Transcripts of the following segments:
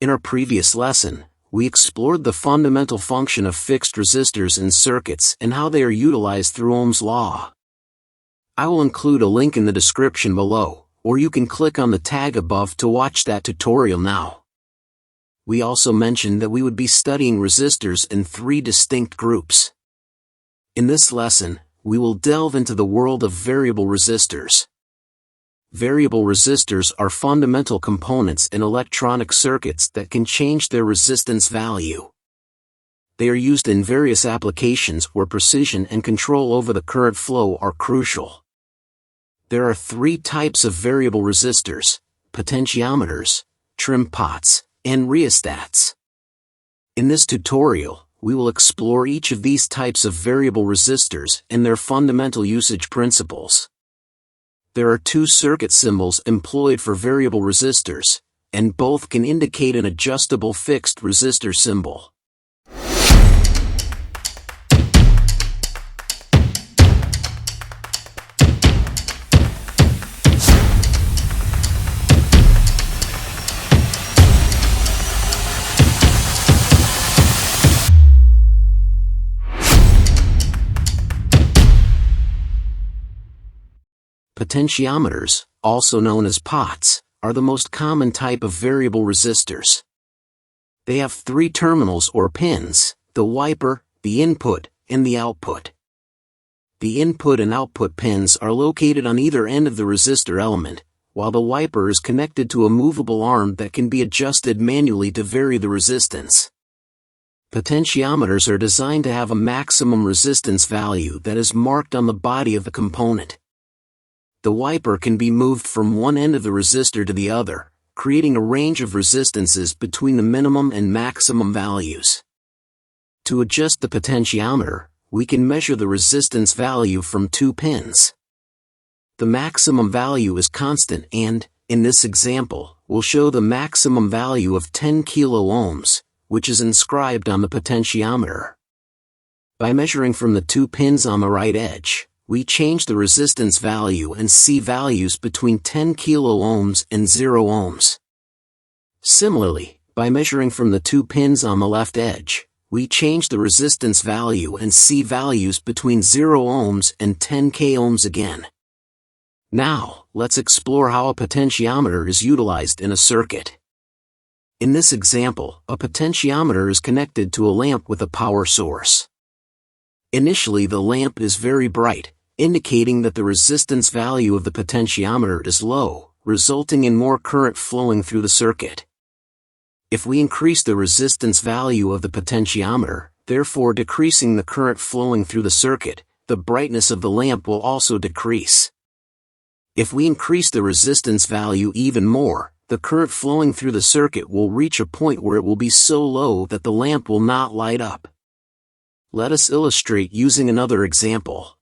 In our previous lesson, we explored the fundamental function of fixed resistors in circuits and how they are utilized through Ohm's law. I will include a link in the description below, or you can click on the tag above to watch that tutorial now. We also mentioned that we would be studying resistors in 3 distinct groups. In this lesson, we will delve into the world of variable resistors. Variable resistors are fundamental components in electronic circuits that can change their resistance value. They are used in various applications where precision and control over the current flow are crucial. There are 3 types of variable resistors: potentiometers, trimpots, and rheostats. In this tutorial, we will explore each of these types of variable resistors and their fundamental usage principles. There are 2 circuit symbols employed for variable resistors, and both can indicate an adjustable fixed resistor symbol. Potentiometers, also known as pots, are the most common type of variable resistors. They have 3 terminals or pins: the wiper, the input, and the output. The input and output pins are located on either end of the resistor element, while the wiper is connected to a movable arm that can be adjusted manually to vary the resistance. Potentiometers are designed to have a maximum resistance value that is marked on the body of the component. The wiper can be moved from one end of the resistor to the other, creating a range of resistances between the minimum and maximum values. To adjust the potentiometer, we can measure the resistance value from 2 pins. The maximum value is constant and, in this example, will show the maximum value of 10 kilo-ohms, which is inscribed on the potentiometer. By measuring from the 2 pins on the right edge, we change the resistance value and see values between 10 kilo-ohms and 0 ohms. Similarly, by measuring from the 2 pins on the left edge, we change the resistance value and see values between 0 ohms and 10 k-ohms again. Now, let's explore how a potentiometer is utilized in a circuit. In this example, a potentiometer is connected to a lamp with a power source. Initially, the lamp is very bright, indicating that the resistance value of the potentiometer is low, resulting in more current flowing through the circuit. If we increase the resistance value of the potentiometer, therefore decreasing the current flowing through the circuit, the brightness of the lamp will also decrease. If we increase the resistance value even more, the current flowing through the circuit will reach a point where it will be so low that the lamp will not light up. Let us illustrate using another example.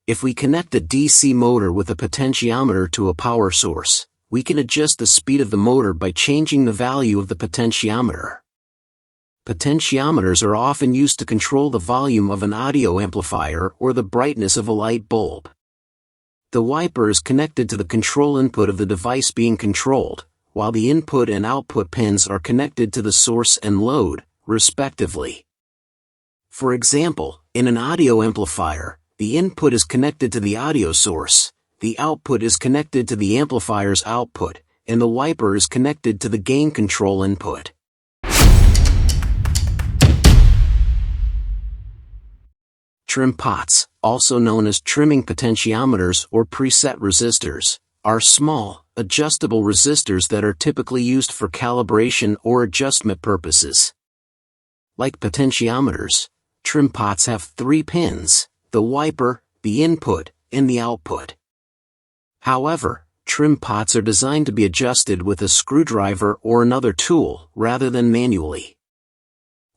If we connect a DC motor with a potentiometer to a power source, we can adjust the speed of the motor by changing the value of the potentiometer. Potentiometers are often used to control the volume of an audio amplifier or the brightness of a light bulb. The wiper is connected to the control input of the device being controlled, while the input and output pins are connected to the source and load, respectively. For example, in an audio amplifier, the input is connected to the audio source, the output is connected to the amplifier's output, and the wiper is connected to the gain control input. Trimpots, also known as trimming potentiometers or preset resistors, are small, adjustable resistors that are typically used for calibration or adjustment purposes. Like potentiometers, trimpots have 3 pins: the wiper, the input, and the output. However, trimpots are designed to be adjusted with a screwdriver or another tool rather than manually.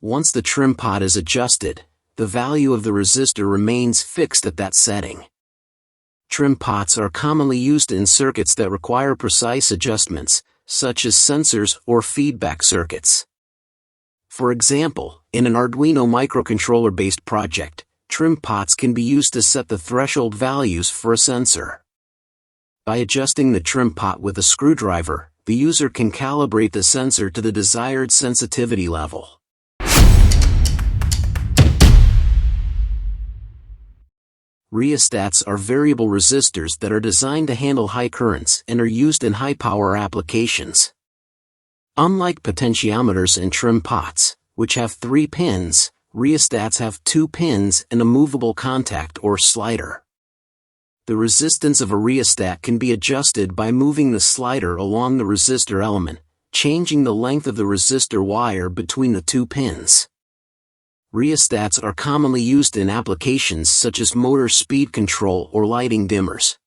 Once the trimpot is adjusted, the value of the resistor remains fixed at that setting. Trimpots are commonly used in circuits that require precise adjustments, such as sensors or feedback circuits. For example, in an Arduino microcontroller-based project, trimpots can be used to set the threshold values for a sensor. By adjusting the trimpot with a screwdriver, the user can calibrate the sensor to the desired sensitivity level. Rheostats are variable resistors that are designed to handle high currents and are used in high-power applications. Unlike potentiometers and trim pots, which have 3 pins, rheostats have 2 pins and a movable contact or slider. The resistance of a rheostat can be adjusted by moving the slider along the resistor element, changing the length of the resistor wire between the 2 pins. Rheostats are commonly used in applications such as motor speed control or lighting dimmers.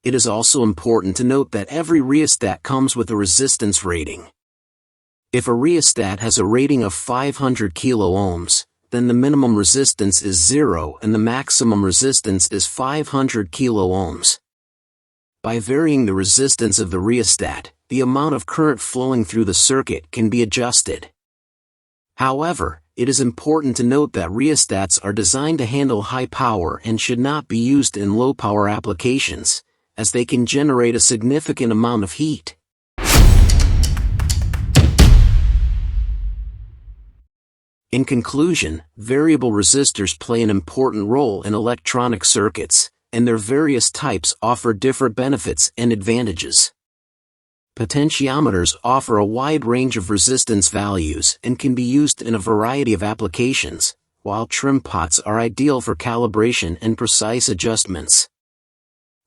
It is also important to note that every rheostat comes with a resistance rating. If a rheostat has a rating of 500 kiloohms, then the minimum resistance is 0 and the maximum resistance is 500 kiloohms. By varying the resistance of the rheostat, the amount of current flowing through the circuit can be adjusted. However, it is important to note that rheostats are designed to handle high power and should not be used in low power applications, as they can generate a significant amount of heat. In conclusion, variable resistors play an important role in electronic circuits, and their various types offer different benefits and advantages. Potentiometers offer a wide range of resistance values and can be used in a variety of applications, while trim pots are ideal for calibration and precise adjustments.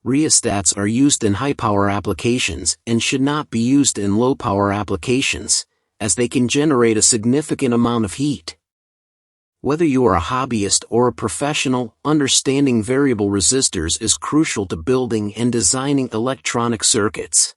Rheostats are used in high-power applications and should not be used in low-power applications, as they can generate a significant amount of heat. Whether you are a hobbyist or a professional, understanding variable resistors is crucial to building and designing electronic circuits.